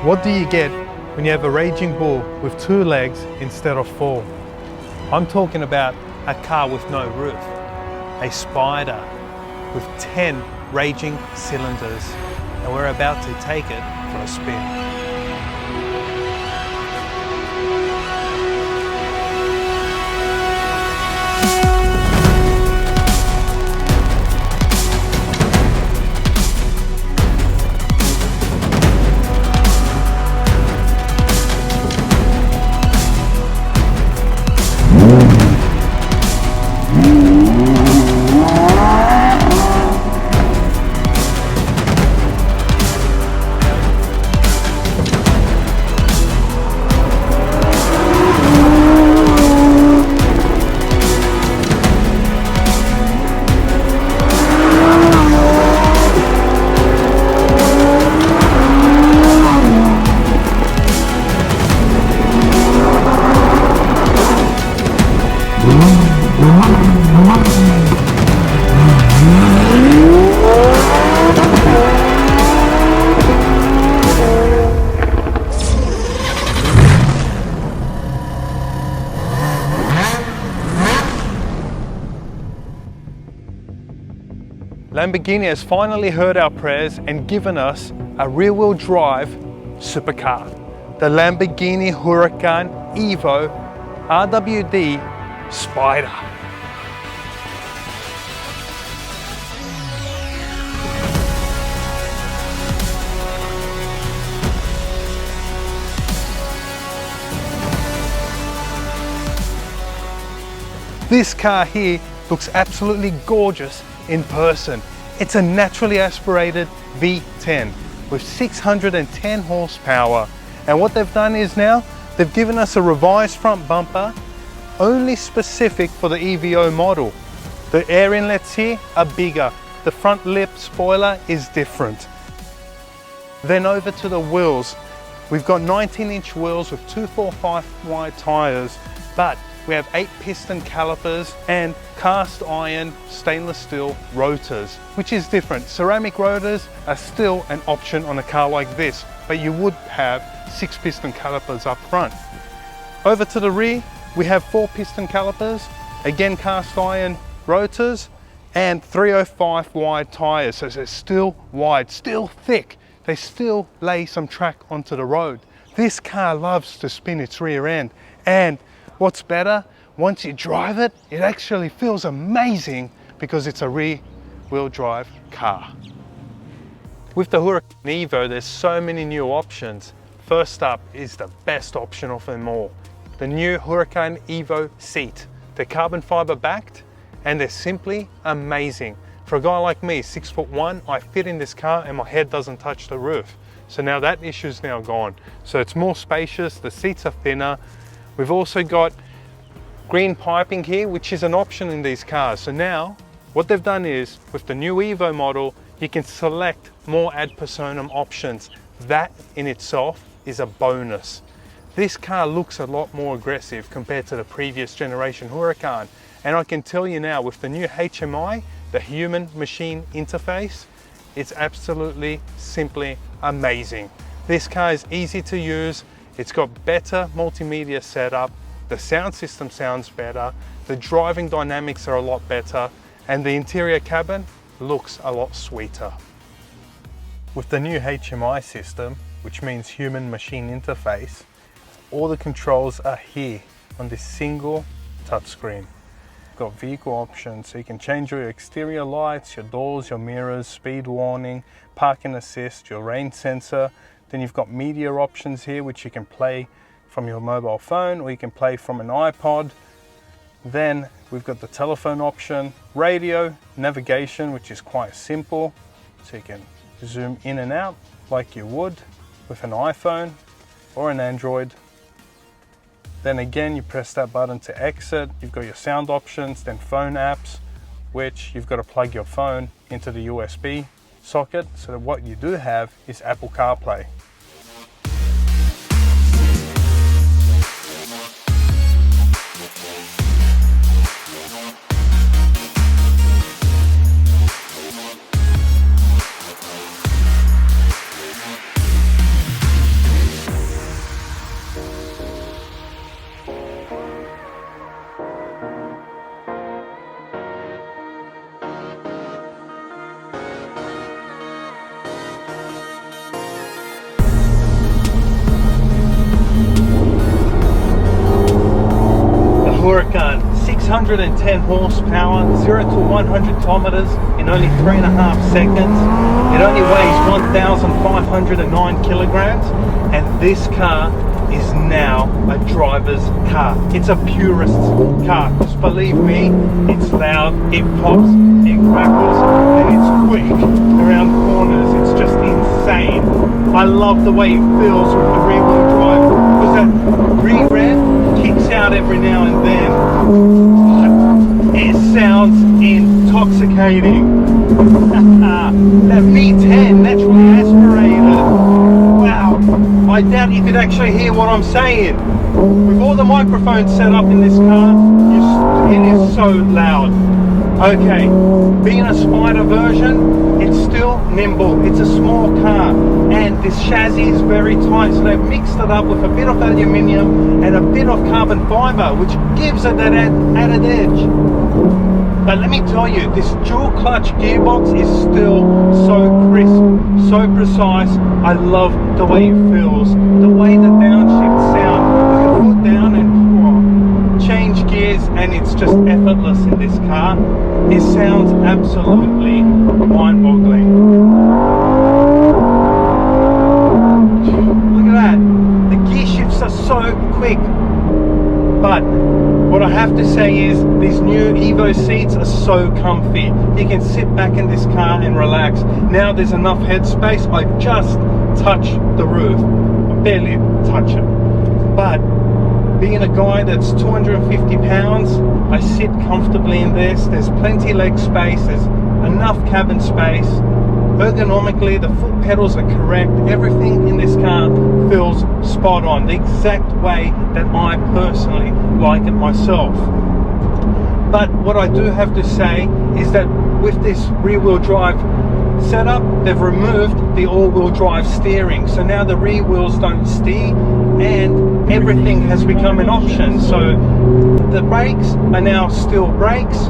What do you get when you have a raging bull with 2 legs instead of 4? I'm talking about a car with no roof, a Spider with 10 raging cylinders, and we're about to take it for a spin. Lamborghini has finally heard our prayers and given us a rear-wheel drive supercar, the Lamborghini Huracan Evo RWD Spider. This car here looks absolutely gorgeous in person. It's a naturally aspirated V10 with 610 horsepower. And what they've done is now, they've given us a revised front bumper only specific for the EVO model. The air inlets here are bigger. The front lip spoiler is different. Then over to the wheels. We've got 19-inch wheels with 245 wide tires, but we have 8 piston calipers and cast iron stainless steel rotors, which is different. Ceramic rotors are still an option on a car like this, but you would have 6 piston calipers up front. Over to the rear, we have 4 piston calipers, again cast iron rotors, and 305 wide tires. So they're still wide, still thick. They still lay some track onto the road. This car loves to spin its rear end, and what's better, once you drive it, it actually feels amazing because it's a rear-wheel drive car. With the Huracan Evo, there's so many new options. First up is the best option of them all, the new Huracan Evo seat. They're carbon fiber backed and they're simply amazing. For a guy like me, 6'1", I fit in this car and my head doesn't touch the roof. So now that issue's now gone. So it's more spacious, the seats are thinner. We've also got green piping here, which is an option in these cars. So now what they've done is with the new Evo model, you can select more ad personam options. That in itself is a bonus. This car looks a lot more aggressive compared to the previous generation Huracan. And I can tell you now with the new HMI, the human machine interface, it's absolutely simply amazing. This car is easy to use. It's got better multimedia setup, the sound system sounds better, the driving dynamics are a lot better, and the interior cabin looks a lot sweeter. With the new HMI system, which means human machine interface, all the controls are here on this single touchscreen. You've got vehicle options, so you can change your exterior lights, your doors, your mirrors, speed warning, parking assist, your rain sensor. Then you've got media options here, which you can play from your mobile phone or you can play from an iPod. Then we've got the telephone option, radio, navigation, which is quite simple. So you can zoom in and out like you would with an iPhone or an Android. Then again, you press that button to exit. You've got your sound options, then phone apps, which you've got to plug your phone into the USB socket. So that what you do have is Apple CarPlay. 610 horsepower, 0 to 100 kilometers in only 3.5 seconds. It only weighs 1,509 kilograms, and this car is now a driver's car. It's a purist's car, because believe me, it's loud, it pops, it crackles, and it's quick around corners. It's just insane. I love the way it feels with the rear wheel drive, because that rear rev kicks out every now and then. It sounds intoxicating. That V10 naturally aspirated. Wow, I doubt you could actually hear what I'm saying. With all the microphones set up in this car, it is so loud. Okay, being a Spider version, it's still nimble. It's a small car, and this chassis is very tight, so they've mixed it up with a bit of aluminium and a bit of carbon fiber, which gives it that added edge. But let me tell you, this dual clutch gearbox is still so crisp, so precise. I love the way it feels, the way the downshift sound. Put your foot down and change gears, and it's just effortless in this car. It sounds absolutely mind-boggling. Look at that. The gear shifts are so quick. But what I have to say is these new Evo seats are so comfy. You can sit back in this car and relax. Now there's enough headspace. I just touch the roof. I barely touch it. But being a guy that's 250 pounds, I sit comfortably in this. There's plenty leg space. There's enough cabin space. Ergonomically, the foot pedals are correct. Everything in this car feels spot on, the exact way that I personally like it myself. But what I do have to say is that with this rear wheel drive setup, they've removed the all-wheel drive steering. So now the rear wheels don't steer, and everything has become an option. So the brakes are now still brakes.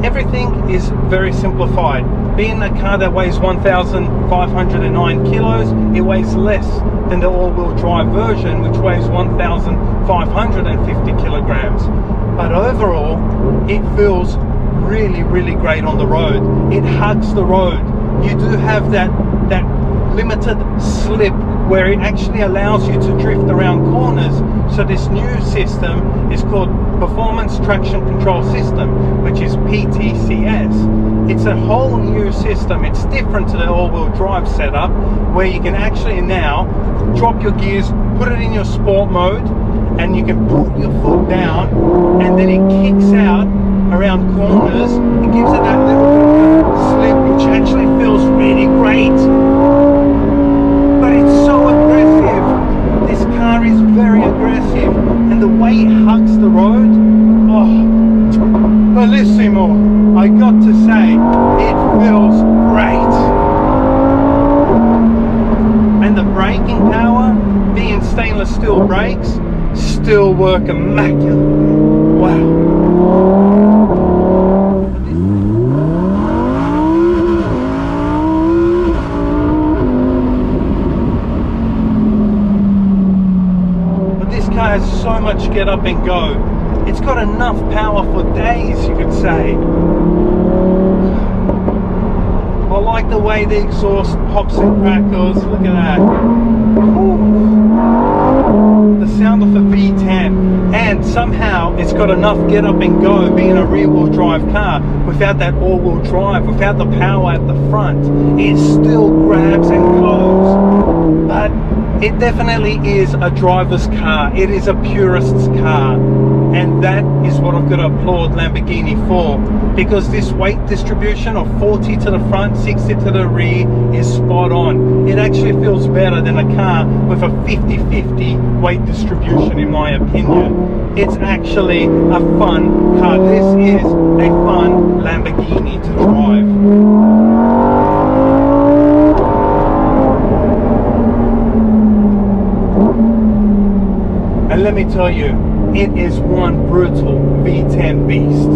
Everything is very simplified. Being a car that weighs 1,509 kilos, it weighs less than the all-wheel drive version, which weighs 1,550 kilograms. But overall, it feels really, really great on the road. It hugs the road. You do have that limited slip where it actually allows you to drift around corners. So this new system is called Performance Traction Control System, which is PTCS. It's a whole new system. It's different to the all-wheel drive setup, where you can actually now drop your gears, put it in your sport mode, and you can put your foot down, and then it kicks out around corners. It gives it that little slip, which actually feels really great. But it's so aggressive. This car is very aggressive, and the way it hugs the road, oh, bellissimo. I got to say, it feels great. And the braking power, being stainless steel brakes, still work immaculately. Wow. Has so much get up and go. It's got enough power for days, you could say. I like the way the exhaust pops and crackles. Look at that. Ooh. The sound of a V10, and somehow it's got enough get up and go, being a rear wheel drive car, without that all wheel drive, without the power at the front. It still grabs and goes. But it definitely is a driver's car. It is a purist's car, and that is what I've got to applaud Lamborghini for, because this weight distribution of 40 to the front, 60 to the rear is spot on. It actually feels better than a car with a 50-50 weight distribution, in my opinion. It's actually a fun car. This is a fun Lamborghini to drive. And let me tell you, it is one brutal V10 beast.